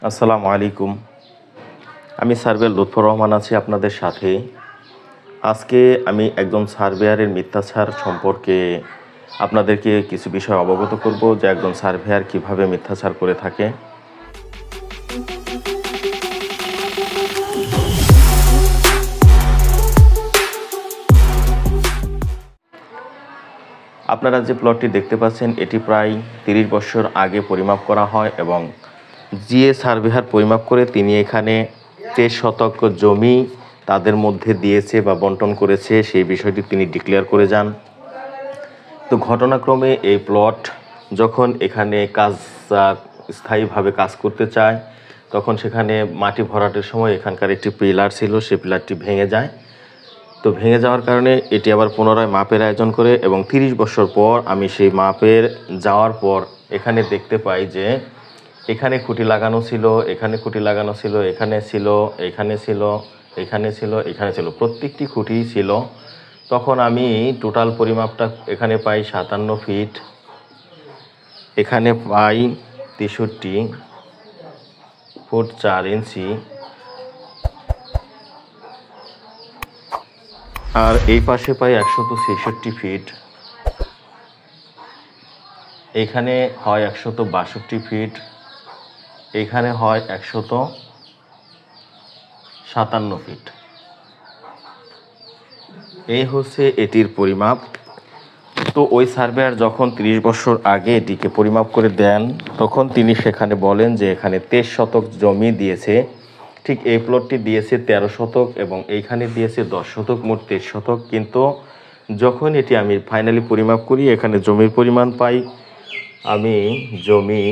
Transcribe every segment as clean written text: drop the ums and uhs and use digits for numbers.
আসসালামু আলাইকুম। আমি সার্ভেয়ার লুৎফর রহমান আছি আপনাদের সাথে। আজকে আমি একজন সার্ভেয়ারের মিথ্যাচার সম্পর্কে আপনাদেরকে কিছু বিষয় অবগত করব, যে একজন সার্ভেয়ার কিভাবে মিথ্যাচার করে থাকে। আপনারা যে প্লটটি দেখতে পাচ্ছেন, এটি প্রায় 30 বছর আগে পরিমাপ করা হয় এবং যে সার্ভেয়ার পরিমাপ করে তিনি এখানে 23 শতক জমি তাদের মধ্যে দিয়েছে বা বন্টন করেছে, সেই বিষয়টি তিনি ডিক্লেয়ার করে যান। তো ঘটনাক্রমে এই প্লট যখন এখানে স্থায়ীভাবে কাজ করতে চায়, তখন সেখানে মাটি ভরাটের সময় এখানকার একটি পিলার ছিল, সেই পিলারটি ভেঙে যায়। তো ভেঙে যাওয়ার কারণে এটি আবার পুনরায় মাপের আয়োজন করে এবং 30 বছর পর আমি সেই মাপের যাওয়ার পর এখানে দেখতে পাই যে এখানে খুঁটি লাগানো ছিল, এখানে খুঁটি লাগানো ছিল, এখানে ছিল, এখানে ছিল, এখানে ছিল, এখানে ছিল, প্রত্যেকটি খুঁটি ছিল। তখন আমি টোটাল পরিমাপটা এখানে পাই 57 ফিট, এখানে পাই 63 ফুট 4 ইঞ্চি, আর এই পাশে পাই 166 ফিট, এখানে হয় 162 ফিট, এখানে হয় 157 ফিট। এই হচ্ছে এটির পরিমাপ। তো ওই সার্ভেয়ার যখন 30 বছর আগে এটিকে পরিমাপ করে দেন, তখন তিনি সেখানে বলেন যে এখানে 23 শতক জমি দিয়েছে। ঠিক এই প্লটটি দিয়েছে 13 শতক এবং এইখানে দিয়েছে 10 শতক, মোট 23 শতক। কিন্তু যখন এটি আমি ফাইনালি পরিমাপ করি, এখানে জমির পরিমাণ পাই আমি জমি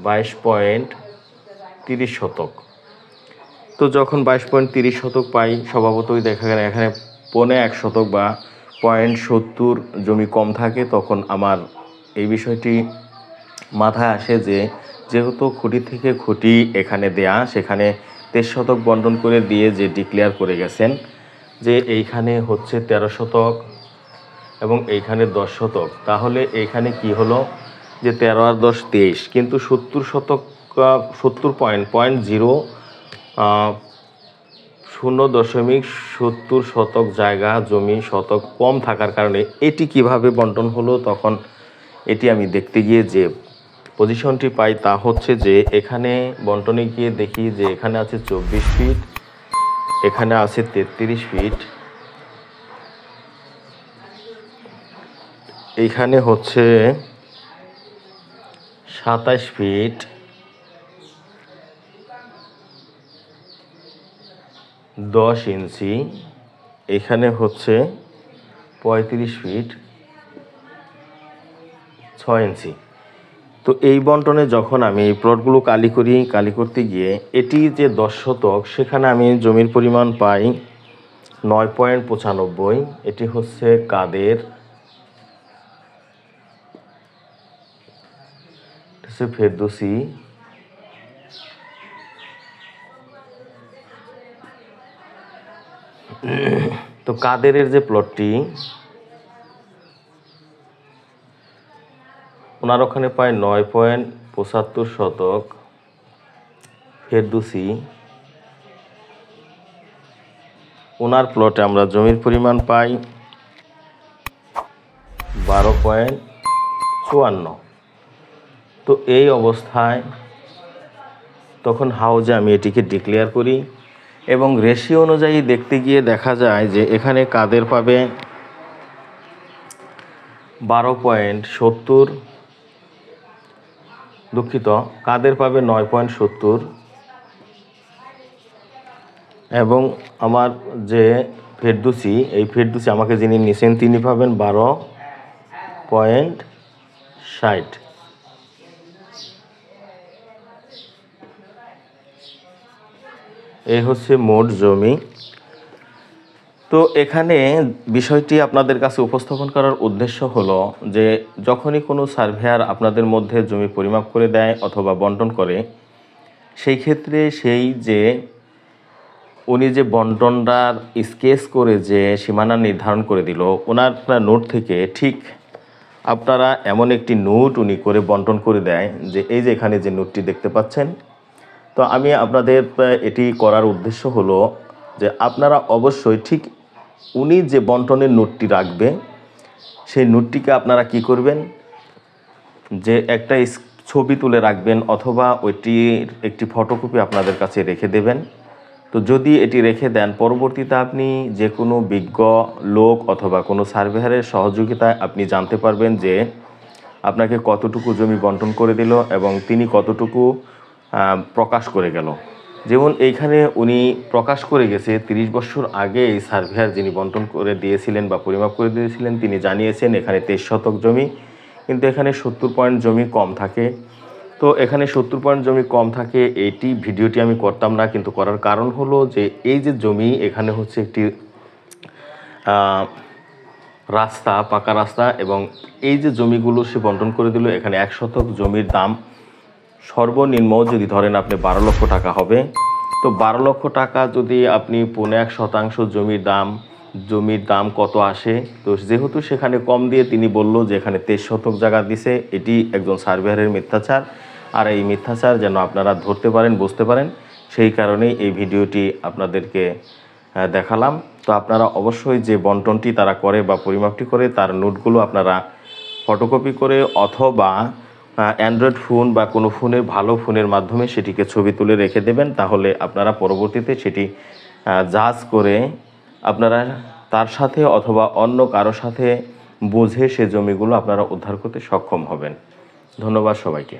22.30 শতক। তো যখন 22.30 শতক পাই, স্বভাবতই দেখা গেল এখানে 1.25 শতক বা 0.70 জমি কম থাকে। তখন আমার এই বিষয়টি মাথায় আসে যে যেহেতু খুঁটি থেকে খুঁটি এখানে দেয়া, সেখানে 23 শতক বন্টন করে দিয়ে যে ডিক্লেয়ার করে গেছেন যে এইখানে হচ্ছে 13 শতক এবং এইখানে 10 শতক, তাহলে এইখানে কি হলো যে 13 আর 10 23, কিন্তু 70 শতক 0.70 শতক জায়গা জমি শতক কম থাকার কারণে এটি কিভাবে বন্টন হলো। তখন এটি আমি দেখতে গিয়ে যে পজিশনটি পাই তা হচ্ছে যে এখানে বন্টনে গিয়ে দেখি যে এখানে আছে 24 ফিট, এখানে আছে 33 ফিট, এইখানে হচ্ছে 27 ফিট, 10 ইঞ্চি, এখানে হচ্ছে 35 ফিট 6 ইঞ্চি। তো এই বন্টনে যখন আমি এই প্লটগুলো কালি করতে গিয়ে এটি যে 10 শতক, সেখানে আমি জমির পরিমাণ পাই 9.95। এটি হচ্ছে কাদের, ফেরদৌসি, তো কাদেরের যে প্লটটি ওনার ওখানে পায় 9.75 শতক, ফেরদৌসি ওনার প্লটে আমরা জমির পরিমাণ পাই 12.54। তো এই অবস্থায় তখন হাউজে আমি এটিকে ডিক্লেয়ার করি এবং রেশিও অনুযায়ী দেখতে গিয়ে দেখা যায় যে এখানে কাদের পাবে 12.70, দুঃখিত, কাদের পাবে 9.70 এবং আমার যে ফেরদৌসি, এই ফেরদৌসি আমাকে যিনি নিছেন তিনি পাবেন 12.60। এই হচ্ছে মোট জমি। তো এখানে বিষয়টি আপনাদের কাছে উপস্থাপন করার উদ্দেশ্য হলো যে যখনই কোনো সার্ভেয়ার আপনাদের মধ্যে জমি পরিমাপ করে দেয় অথবা বন্টন করে, সেই ক্ষেত্রে উনি যে বন্টনটার স্কেচ করে যে সীমানা নির্ধারণ করে দিল, ওনার নোট থেকে ঠিক আপনারা এমন একটি নোট উনি করে বন্টন করে দেয় যে এই যে এখানে যে নোটটি দেখতে পাচ্ছেন। তো আমি আপনাদের এটি করার উদ্দেশ্য হলো যে আপনারা অবশ্যই ঠিক উনি যে বন্টনের নোটটি রাখবে সেই নোটটিকে আপনারা কি করবেন, যে একটা ছবি তুলে রাখবেন অথবা ওইটির একটি ফটোকপি আপনাদের কাছে রেখে দেবেন। তো যদি এটি রেখে দেন, পরবর্তীতে আপনি যে কোনো বিজ্ঞ লোক অথবা কোনো সার্ভেয়ারের সহযোগিতায় আপনি জানতে পারবেন যে আপনাকে কতটুকু জমি বন্টন করে দিল এবং তিনি কতটুকু প্রকাশ করে গেল। যেমন এইখানে উনি প্রকাশ করে গেছে 30 বছর আগে এই সার্ভেয়ার যিনি বন্টন করে দিয়েছিলেন বা পরিমাপ করে দিয়েছিলেন তিনি জানিয়েছেন এখানে 23 শতক জমি, কিন্তু এখানে 70 পয়েন্ট জমি কম থাকে। তো এখানে 70 পয়েন্ট জমি কম থাকে, এইটি ভিডিওটি আমি করতাম না, কিন্তু করার কারণ হলো যে এই যে জমি এখানে হচ্ছে একটি রাস্তা, পাকা রাস্তা, এবং এই যে জমিগুলো সে বন্টন করে দিল, এখানে 1 শতক জমির দাম সর্বনিম্ন যদি ধরেন আপনি 12 লক্ষ টাকা হবে। তো 12 লক্ষ টাকা যদি আপনি 1.5% জমির দাম কত আসে? তো যেহেতু সেখানে কম দিয়ে তিনি বলল যে এখানে 23 শতক জায়গা দিছে, এটি একজন সার্ভেয়ারের মিথ্যাচার। আর এই মিথ্যাচার যেন আপনারা ধরতে পারেন, বুঝতে পারেন, সেই কারণেই এই ভিডিওটি আপনাদেরকে দেখালাম। তো আপনারা অবশ্যই যে বন্টনটি তারা করে বা পরিমাপটি করে তার নোটগুলো আপনারা ফটোকপি করে অথবা অ্যান্ড্রয়েড ফোন বা কোনো ফোনের ভালো ফোনের মাধ্যমে সেটিকে ছবি তুলে রেখে দেবেন। তাহলে আপনারা পরবর্তীতে সেটি জাজ করে আপনারা তার সাথে অথবা অন্য কারো সাথে বুঝে সে জমিগুলো আপনারা উদ্ধার করতে সক্ষম হবেন। ধন্যবাদ সবাইকে।